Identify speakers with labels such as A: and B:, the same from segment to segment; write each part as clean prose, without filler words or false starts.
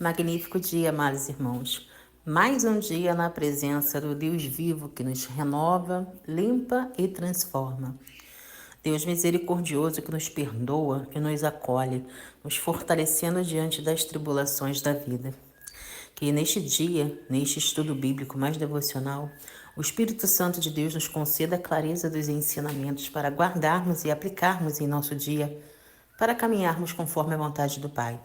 A: Magnífico dia, amados irmãos. Mais um dia na presença do Deus vivo que nos renova, limpa e transforma. Deus misericordioso que nos perdoa e nos acolhe, nos fortalecendo diante das tribulações da vida. Que neste dia, neste estudo bíblico mais devocional, o Espírito Santo de Deus nos conceda a clareza dos ensinamentos para guardarmos e aplicarmos em nosso dia, para caminharmos conforme a vontade do Pai.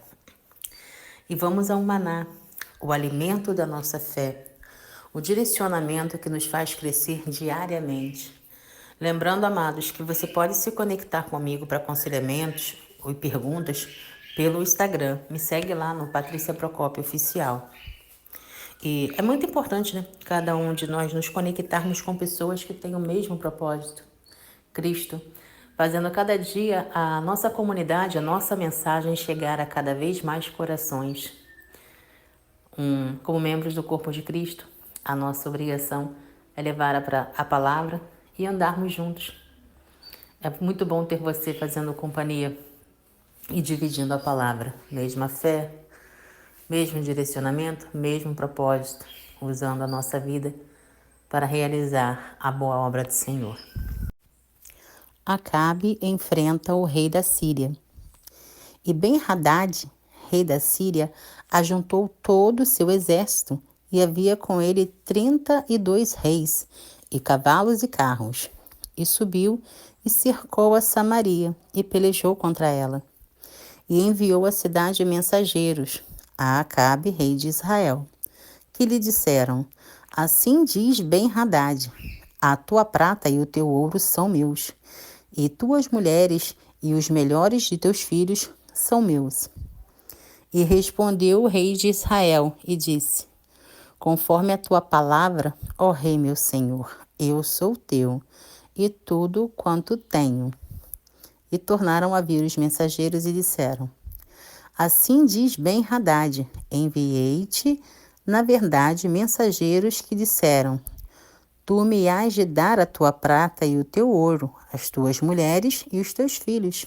A: E vamos ao maná, o alimento da nossa fé, o direcionamento que nos faz crescer diariamente. Lembrando, amados, que você pode se conectar comigo para aconselhamentos ou perguntas pelo Instagram. Me segue lá no Patrícia Procópio Oficial. E é muito importante, né? Cada um de nós nos conectarmos com pessoas que têm o mesmo propósito, Cristo, fazendo cada dia a nossa comunidade, a nossa mensagem chegar a cada vez mais corações. Como membros do corpo de Cristo, a nossa obrigação é levar a palavra e andarmos juntos. É muito bom ter você fazendo companhia e dividindo a palavra. Mesma fé, mesmo direcionamento, mesmo propósito, usando a nossa vida para realizar a boa obra do Senhor. Acabe enfrenta o rei da Síria. E Ben-Hadad, rei da Síria, ajuntou todo o seu exército, e havia com ele 32 reis, e cavalos e carros. E subiu e cercou a Samaria, e pelejou contra ela. E enviou à cidade mensageiros, a Acabe, rei de Israel, que lhe disseram: Assim diz Ben-Hadad, a tua prata e o teu ouro são meus, e tuas mulheres e os melhores de teus filhos são meus. E respondeu o rei de Israel e disse: Conforme a tua palavra, ó rei meu senhor, eu sou teu, e tudo quanto tenho. E tornaram a vir os mensageiros e disseram: Assim diz Ben-Hadad, enviei-te, na verdade, mensageiros que disseram: Tu me hás de dar a tua prata e o teu ouro, as tuas mulheres e os teus filhos.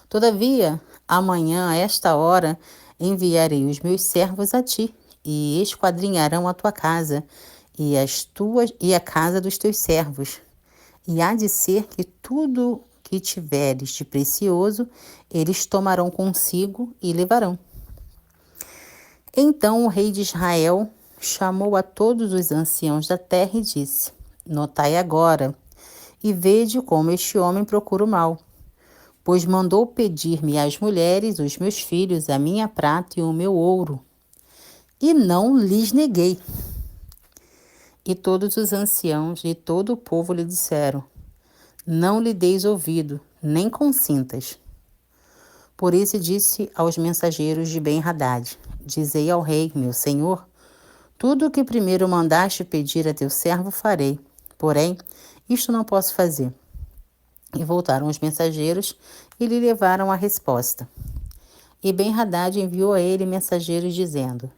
A: Todavia, amanhã, a esta hora, enviarei os meus servos a ti, e esquadrinharão a tua casa, e a casa dos teus servos. E há de ser que tudo que tiveres de precioso, eles tomarão consigo e levarão. Então o rei de Israel chamou a todos os anciãos da terra e disse: Notai agora, e vede como este homem procura o mal. Pois mandou pedir-me as mulheres, os meus filhos, a minha prata e o meu ouro. E não lhes neguei. E todos os anciãos e todo o povo lhe disseram: Não lhe deis ouvido, nem consintas. Por isso disse aos mensageiros de Ben-Hadad: Dizei ao rei, meu senhor, tudo o que primeiro mandaste pedir a teu servo farei. Porém, isto não posso fazer. E voltaram os mensageiros e lhe levaram a resposta. E Ben-Hadad enviou a ele mensageiros dizendo: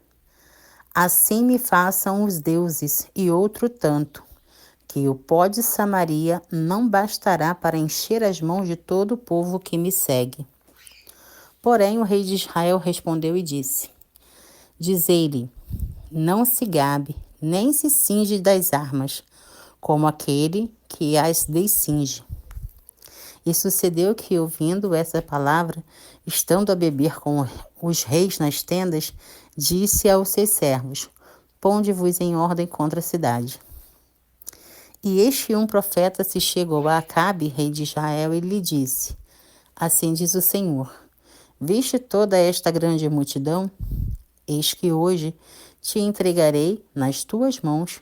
A: Assim me façam os deuses e outro tanto, que o pó de Samaria não bastará para encher as mãos de todo o povo que me segue. Porém o rei de Israel respondeu e disse: Dizei-lhe, não se gabe, nem se cinge das armas, como aquele que as descinge. E sucedeu que, ouvindo essa palavra, estando a beber com os reis nas tendas, disse aos seus servos: Ponde-vos em ordem contra a cidade. E este profeta se chegou a Acabe, rei de Israel, e lhe disse: Assim diz o Senhor: Viste toda esta grande multidão? Eis que hoje te entregarei nas tuas mãos,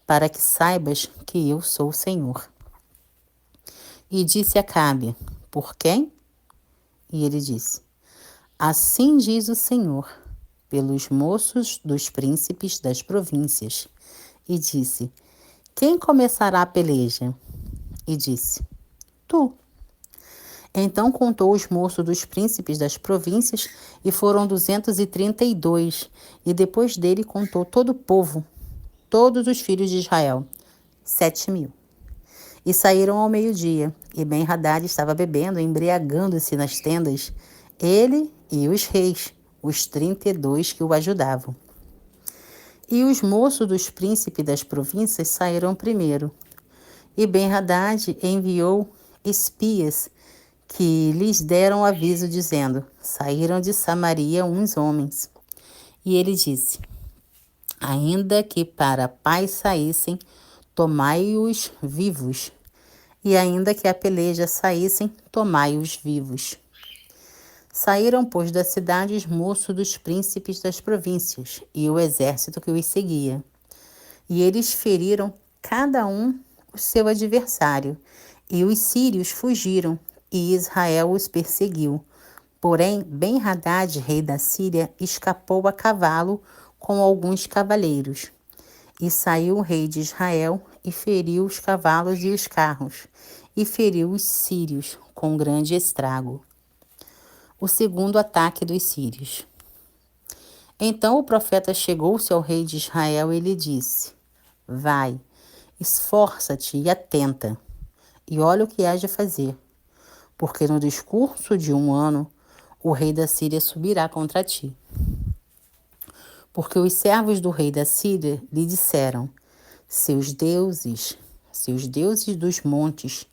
A: para que saibas que eu sou o Senhor. E disse Acabe: Por quem? E ele disse: Assim diz o Senhor, pelos moços dos príncipes das províncias. E disse: Quem começará a peleja? E disse: Tu. Então contou os moços dos príncipes das províncias, e foram 232. E depois dele contou todo o povo, todos os filhos de Israel, 7.000. E saíram ao meio-dia, e Ben-Hadad estava bebendo, embriagando-se nas tendas, ele e os reis, os 32 que o ajudavam. E os moços dos príncipes das províncias saíram primeiro. E Ben-Hadad enviou espias que lhes deram aviso, dizendo: saíram de Samaria uns homens. E ele disse: ainda que para a paz saíssem, tomai-os vivos. E ainda que a peleja saíssem, tomai-os vivos. Saíram, pois, da cidade os moços dos príncipes das províncias e o exército que os seguia. E eles feriram cada um o seu adversário, e os sírios fugiram, e Israel os perseguiu. Porém, Ben-Hadad, rei da Síria, escapou a cavalo com alguns cavaleiros. E saiu o rei de Israel e feriu os cavalos e os carros, e feriu os sírios com grande estrago. O segundo ataque dos sírios. Então o profeta chegou-se ao rei de Israel e lhe disse: vai, esforça-te e atenta, e olha o que hás de fazer, porque no discurso de 1 ano o rei da Síria subirá contra ti. Porque os servos do rei da Síria lhe disseram: seus deuses dos montes,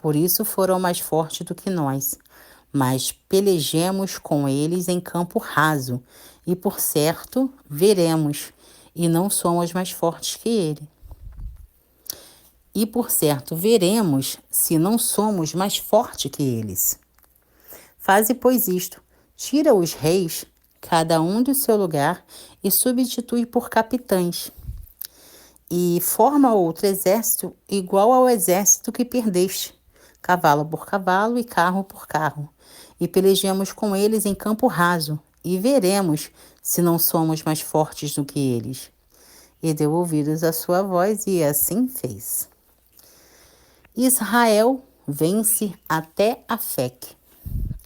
A: por isso foram mais fortes do que nós. Mas pelejemos com eles em campo raso, e por certo veremos, e não somos mais fortes que ele. E por certo veremos, se não somos mais fortes que eles. Faze, pois, isto: tira os reis, cada um do seu lugar, e substitui por capitães. E forma outro exército igual ao exército que perdeste, cavalo por cavalo e carro por carro. E pelejemos com eles em campo raso, e veremos se não somos mais fortes do que eles. E deu ouvidos à sua voz, e assim fez. Israel vence até Afec.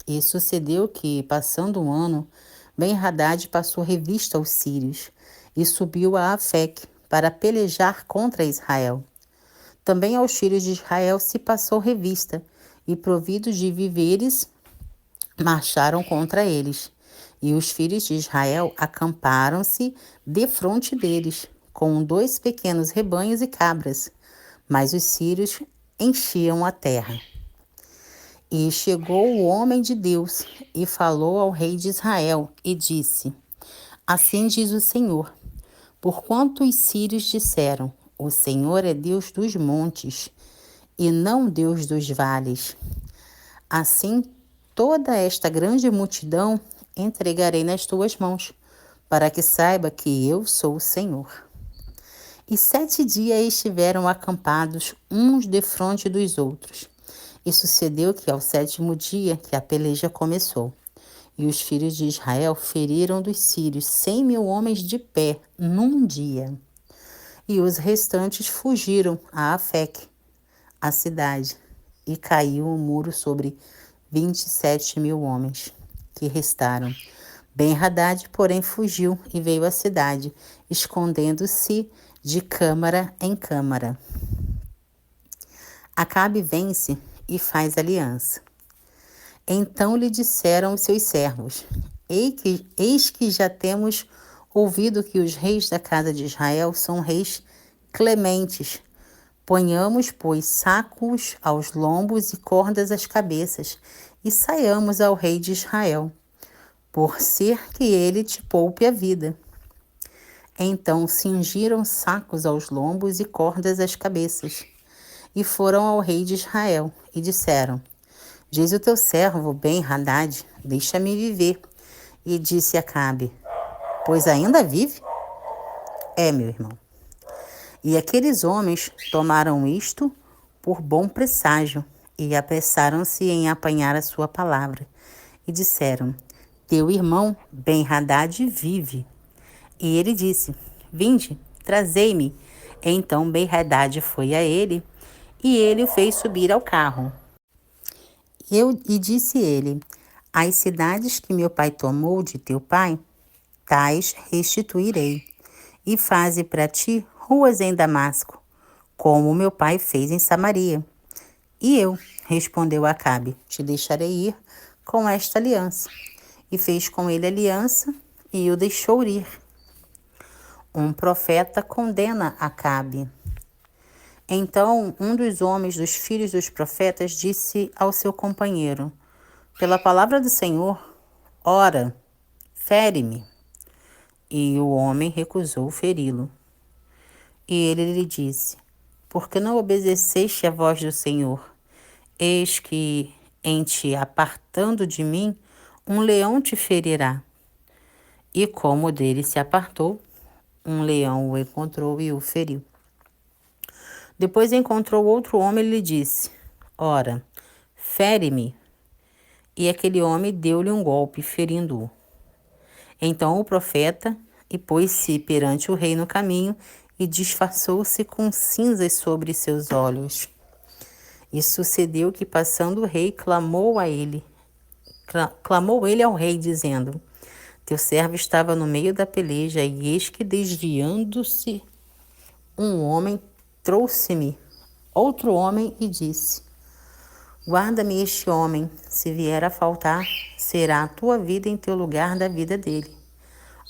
A: E sucedeu que, passando 1 ano, Ben-Hadad passou revista aos sírios, e subiu a Afec para pelejar contra Israel. Também aos filhos de Israel se passou revista, e providos de víveres, marcharam contra eles. E os filhos de Israel acamparam-se defronte deles, com 2 pequenos rebanhos e cabras, mas os sírios enchiam a terra. E chegou o homem de Deus e falou ao rei de Israel e disse: assim diz o Senhor, porquanto os sírios disseram: o Senhor é Deus dos montes e não Deus dos vales. Assim, toda esta grande multidão entregarei nas tuas mãos, para que saiba que eu sou o Senhor. E 7 dias estiveram acampados uns defronte dos outros. E sucedeu que ao 7º dia que a peleja começou, e os filhos de Israel feriram dos sírios 100.000 homens de pé num dia. E os restantes fugiram a Afec, a cidade, e caiu o muro sobre 27.000 homens que restaram. Ben-Hadad, porém, fugiu e veio à cidade, escondendo-se de câmara em câmara. Acabe vence e faz aliança. Então lhe disseram os seus servos: eis que já temos ouvido que os reis da casa de Israel são reis clementes. Ponhamos, pois, sacos aos lombos e cordas às cabeças, e saiamos ao rei de Israel, por ser que ele te poupe a vida. Então cingiram sacos aos lombos e cordas às cabeças, e foram ao rei de Israel, e disseram: diz o teu servo Ben-Hadad, deixa-me viver. E disse Acabe: pois ainda vive? É, meu irmão. E aqueles homens tomaram isto por bom presságio, e apressaram-se em apanhar a sua palavra, e disseram: teu irmão Ben-Hadad vive. E ele disse: vinde, trazei-me. Então Ben-Hadad foi a ele, e ele o fez subir ao carro. E disse ele: as cidades que meu pai tomou de teu pai, tais restituirei, e faze para ti ruas em Damasco, como meu pai fez em Samaria. E eu, respondeu Acabe, te deixarei ir com esta aliança. e fez com ele aliança e o deixou ir. Um profeta condena Acabe. Então um dos homens dos filhos dos profetas disse ao seu companheiro: pela palavra do Senhor, ora, fere-me. E o homem recusou feri-lo. E ele lhe disse: por que não obedeceste à voz do Senhor? Eis que, em te apartando de mim, um leão te ferirá. E como dele se apartou, um leão o encontrou e o feriu. Depois encontrou outro homem e lhe disse: ora, fere-me. E aquele homem deu-lhe um golpe, ferindo-o. Então o profeta pôs-se perante o rei no caminho e disfarçou-se com cinzas sobre seus olhos. E sucedeu que, passando o rei, clamou ele ao rei, dizendo: teu servo estava no meio da peleja, e eis que, desviando-se, um homem trouxe-me outro homem e disse: guarda-me este homem, se vier a faltar, será a tua vida em teu lugar da vida dele,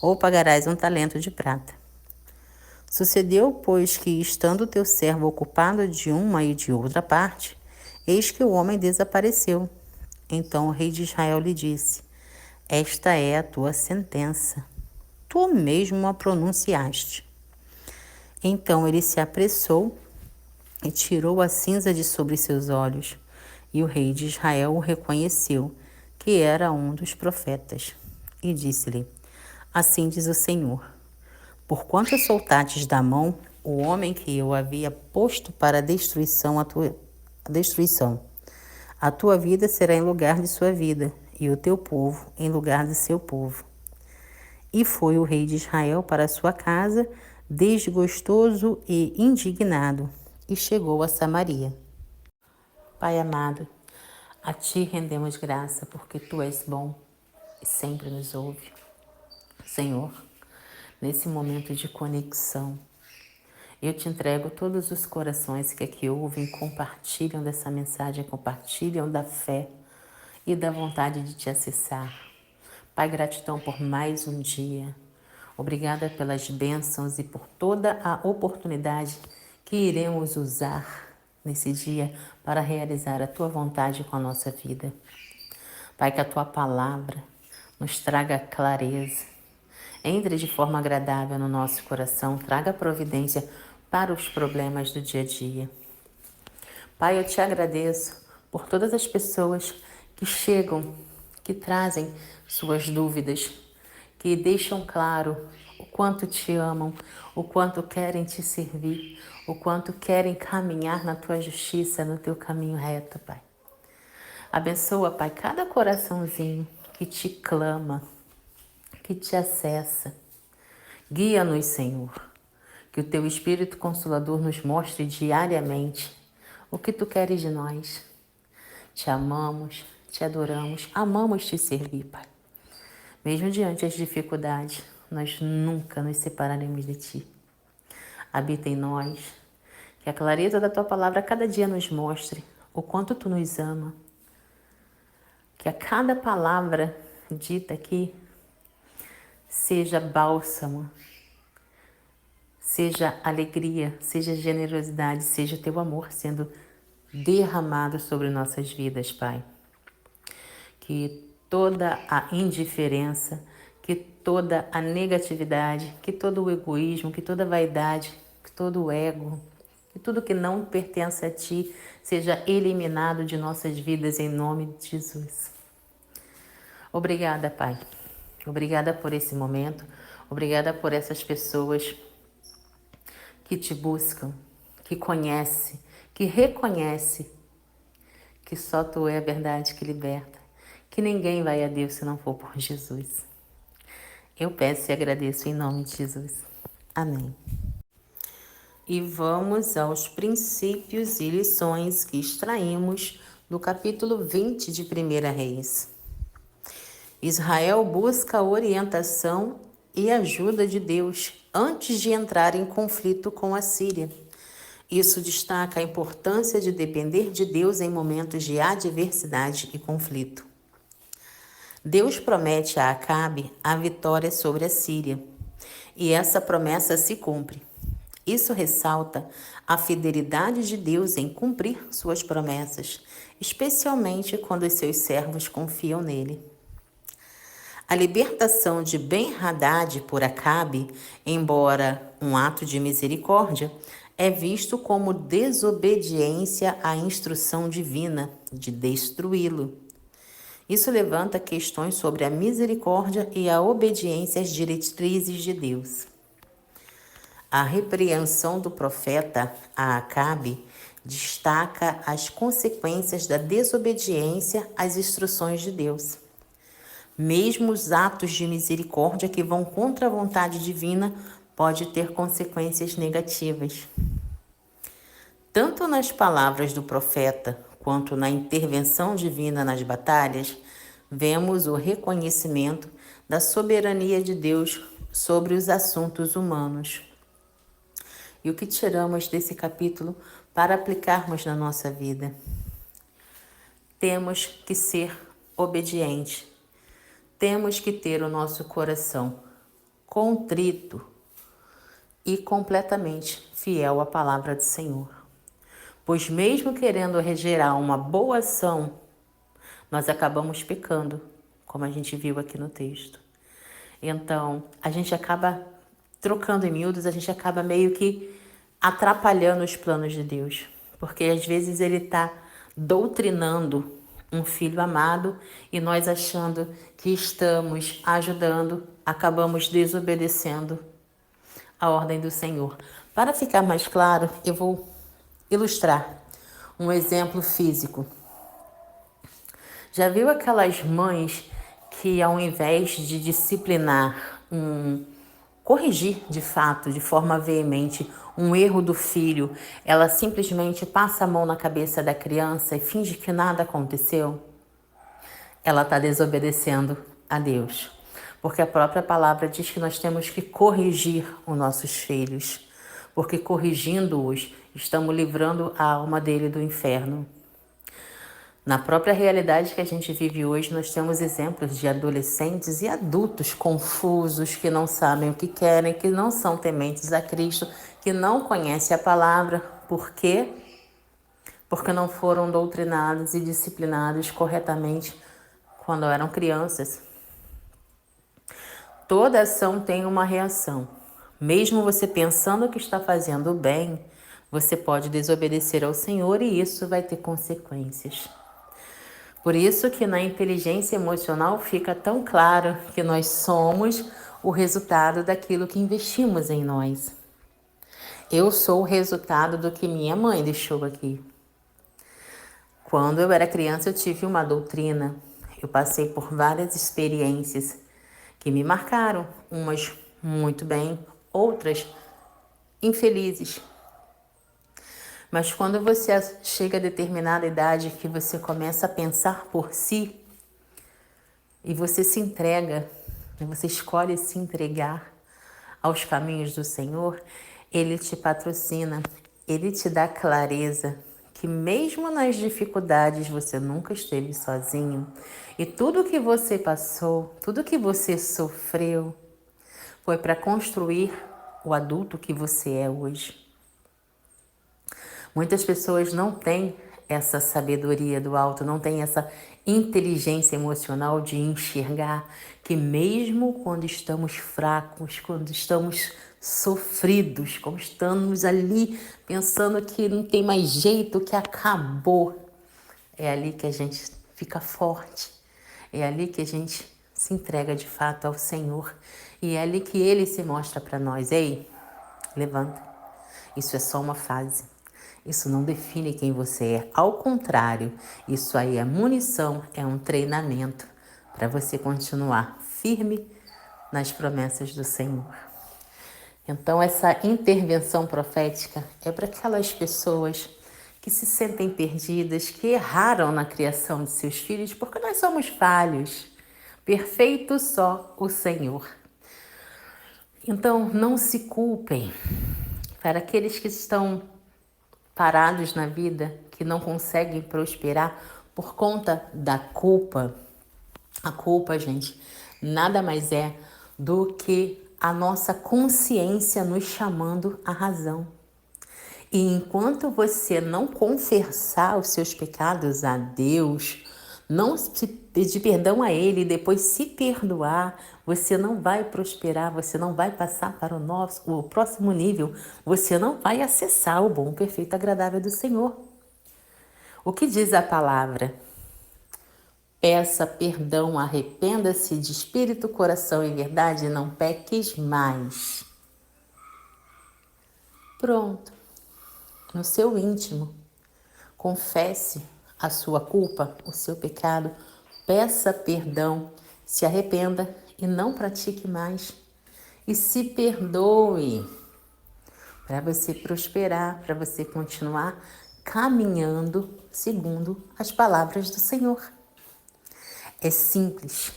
A: ou pagarás um talento de prata. Sucedeu, pois, que, estando teu servo ocupado de uma e de outra parte, eis que o homem desapareceu. Então o rei de Israel lhe disse: esta é a tua sentença. Tu mesmo a pronunciaste. Então ele se apressou e tirou a cinza de sobre seus olhos. E o rei de Israel o reconheceu, que era um dos profetas. E disse-lhe: assim diz o Senhor: porquanto soltastes da mão o homem que eu havia posto para a destruição, a tua vida será em lugar de sua vida, e o teu povo em lugar de seu povo. E foi o rei de Israel para sua casa, desgostoso e indignado, e chegou a Samaria. Pai amado, a ti rendemos graça, porque tu és bom e sempre nos ouve. Senhor, nesse momento de conexão, eu te entrego todos os corações que aqui ouvem, compartilham dessa mensagem, compartilham da fé e da vontade de te acessar. Pai, gratidão por mais um dia. Obrigada pelas bênçãos e por toda a oportunidade que iremos usar nesse dia para realizar a tua vontade com a nossa vida. Pai, que a tua palavra nos traga clareza, entre de forma agradável no nosso coração, traga providência para os problemas do dia a dia. Pai, eu te agradeço por todas as pessoas que chegam, que trazem suas dúvidas, que deixam claro o quanto te amam, o quanto querem te servir, o quanto querem caminhar na tua justiça, no teu caminho reto, Pai. Abençoa, Pai, cada coraçãozinho que te clama, que te acessa. Guia-nos, Senhor, que o teu Espírito Consolador nos mostre diariamente o que tu queres de nós. Te amamos, te adoramos, amamos te servir, Pai. Mesmo diante das dificuldades, nós nunca nos separaremos de ti. Habita em nós, que a clareza da tua palavra a cada dia nos mostre o quanto tu nos ama. Que a cada palavra dita aqui seja bálsamo, seja alegria, seja generosidade, seja teu amor sendo derramado sobre nossas vidas, Pai. Que toda a indiferença, que toda a negatividade, que todo o egoísmo, que toda a vaidade, que todo o ego, que tudo que não pertence a ti seja eliminado de nossas vidas em nome de Jesus. Obrigada, Pai. Obrigada por esse momento. Obrigada por essas pessoas que te buscam, que conhecem, que reconhecem que só tu é a verdade que liberta, que ninguém vai a Deus se não for por Jesus. Eu peço e agradeço em nome de Jesus. Amém. E vamos aos princípios e lições que extraímos do capítulo 20 de 1 Reis. Israel busca a orientação e ajuda de Deus antes de entrar em conflito com a Síria. Isso destaca a importância de depender de Deus em momentos de adversidade e conflito. Deus promete a Acabe a vitória sobre a Síria, e essa promessa se cumpre. Isso ressalta a fidelidade de Deus em cumprir suas promessas, especialmente quando os seus servos confiam nele. A libertação de Ben-Hadad por Acabe, embora um ato de misericórdia, é visto como desobediência à instrução divina de destruí-lo. Isso levanta questões sobre a misericórdia e a obediência às diretrizes de Deus. A repreensão do profeta a Acabe destaca as consequências da desobediência às instruções de Deus. Mesmo os atos de misericórdia que vão contra a vontade divina pode ter consequências negativas. Tanto nas palavras do profeta quanto na intervenção divina nas batalhas, vemos o reconhecimento da soberania de Deus sobre os assuntos humanos. E o que tiramos desse capítulo para aplicarmos na nossa vida? Temos que ser obedientes. Temos que ter o nosso coração contrito e completamente fiel à palavra do Senhor. Pois mesmo querendo gerar uma boa ação, nós acabamos pecando, como a gente viu aqui no texto. Então, a gente acaba trocando em miúdos, a gente acaba meio que atrapalhando os planos de Deus. Porque às vezes ele está doutrinando um filho amado e nós achando que estamos ajudando, acabamos desobedecendo a ordem do Senhor. Para ficar mais claro, eu vou ilustrar um exemplo físico. Já viu aquelas mães que ao invés de disciplinar, corrigir de fato, de forma veemente, um erro do filho, ela simplesmente passa a mão na cabeça da criança e finge que nada aconteceu? Ela está desobedecendo a Deus. Porque a própria palavra diz que nós temos que corrigir os nossos filhos. Porque corrigindo-os, estamos livrando a alma dele do inferno. Na própria realidade que a gente vive hoje, nós temos exemplos de adolescentes e adultos confusos, que não sabem o que querem, que não são tementes a Cristo, que não conhecem a palavra. Por quê? Porque não foram doutrinados e disciplinados corretamente quando eram crianças. Toda ação tem uma reação. Mesmo você pensando que está fazendo o bem, você pode desobedecer ao Senhor e isso vai ter consequências. Por isso que na inteligência emocional fica tão claro que nós somos o resultado daquilo que investimos em nós. Eu sou o resultado do que minha mãe deixou aqui. Quando eu era criança, eu tive uma doutrina. Eu passei por várias experiências que me marcaram, umas muito bem, outras infelizes. Mas quando você chega a determinada idade que você começa a pensar por si e você se entrega, você escolhe se entregar aos caminhos do Senhor, Ele te patrocina, Ele te dá clareza que mesmo nas dificuldades você nunca esteve sozinho e tudo que você passou, tudo que você sofreu foi para construir o adulto que você é hoje. Muitas pessoas não têm essa sabedoria do alto, não têm essa inteligência emocional de enxergar que mesmo quando estamos fracos, quando estamos sofridos, quando estamos ali pensando que não tem mais jeito, que acabou, é ali que a gente fica forte, é ali que a gente se entrega de fato ao Senhor e é ali que Ele se mostra para nós. Ei, levanta, isso é só uma fase. Isso não define quem você é. Ao contrário, isso aí é munição, é um treinamento para você continuar firme nas promessas do Senhor. Então, essa intervenção profética é para aquelas pessoas que se sentem perdidas, que erraram na criação de seus filhos, porque nós somos falhos. Perfeito só o Senhor. Então, não se culpem. Para aqueles que estão parados na vida, que não conseguem prosperar por conta da culpa, A culpa, gente, nada mais é do que a nossa consciência nos chamando à razão. E enquanto você não confessar os seus pecados a Deus, não se pedir perdão a Ele e depois se perdoar, você não vai prosperar, você não vai passar para o próximo nível, você não vai acessar o bom, perfeito, agradável do Senhor. O que diz a palavra? Peça perdão, arrependa-se de espírito, coração e verdade, e não peques mais. Pronto. No seu íntimo, confesse a sua culpa, o seu pecado, peça perdão, se arrependa e não pratique mais. E se perdoe para você prosperar, para você continuar caminhando segundo as palavras do Senhor. É simples,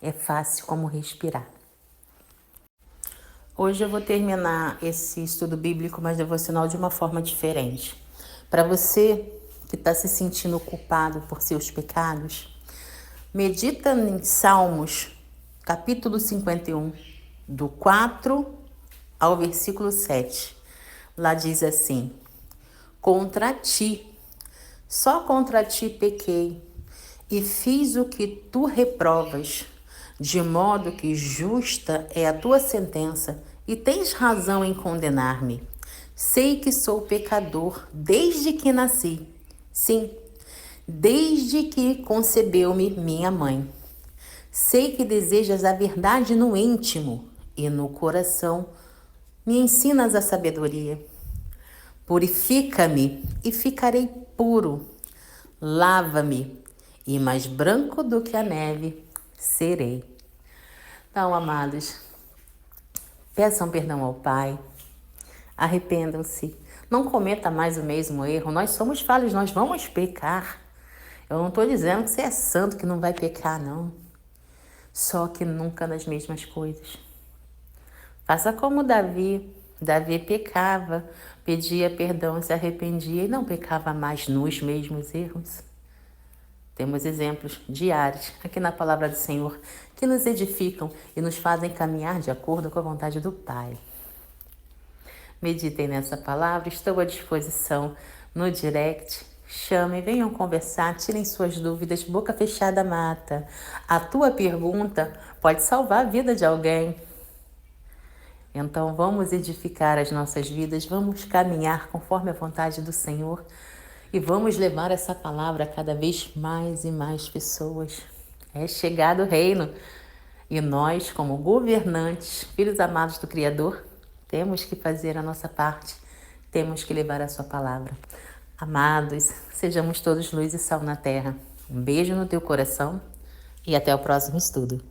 A: é fácil como respirar. Hoje eu vou terminar esse estudo bíblico mais devocional de uma forma diferente. Para você que está se sentindo culpado por seus pecados, medita em Salmos, capítulo 51, do 4 ao versículo 7. Lá diz assim: contra ti, só contra ti pequei, e fiz o que tu reprovas, de modo que justa é a tua sentença, e tens razão em condenar-me. Sei que sou pecador desde que nasci. Sim, desde que concebeu-me minha mãe. Sei que desejas a verdade no íntimo e no coração me ensinas a sabedoria. Purifica-me e ficarei puro. Lava-me e mais branco do que a neve serei. Então, amados, peçam perdão ao Pai, arrependam-se, não cometa mais o mesmo erro. Nós somos falhos, nós vamos pecar. Eu não estou dizendo que você é santo, que não vai pecar, não. Só que nunca nas mesmas coisas. Faça como Davi. Davi pecava, pedia perdão, se arrependia e não pecava mais nos mesmos erros. Temos exemplos diários aqui na palavra do Senhor que nos edificam e nos fazem caminhar de acordo com a vontade do Pai. Meditem nessa palavra, estou à disposição no direct. Chamem, venham conversar, tirem suas dúvidas, boca fechada mata. A tua pergunta pode salvar a vida de alguém. Então vamos edificar as nossas vidas, vamos caminhar conforme a vontade do Senhor e vamos levar essa palavra a cada vez mais e mais pessoas. É chegado o reino e nós, como governantes, filhos amados do Criador, temos que fazer a nossa parte, temos que levar a sua palavra. Amados, sejamos todos luz e sal na terra. Um beijo no teu coração e até o próximo estudo.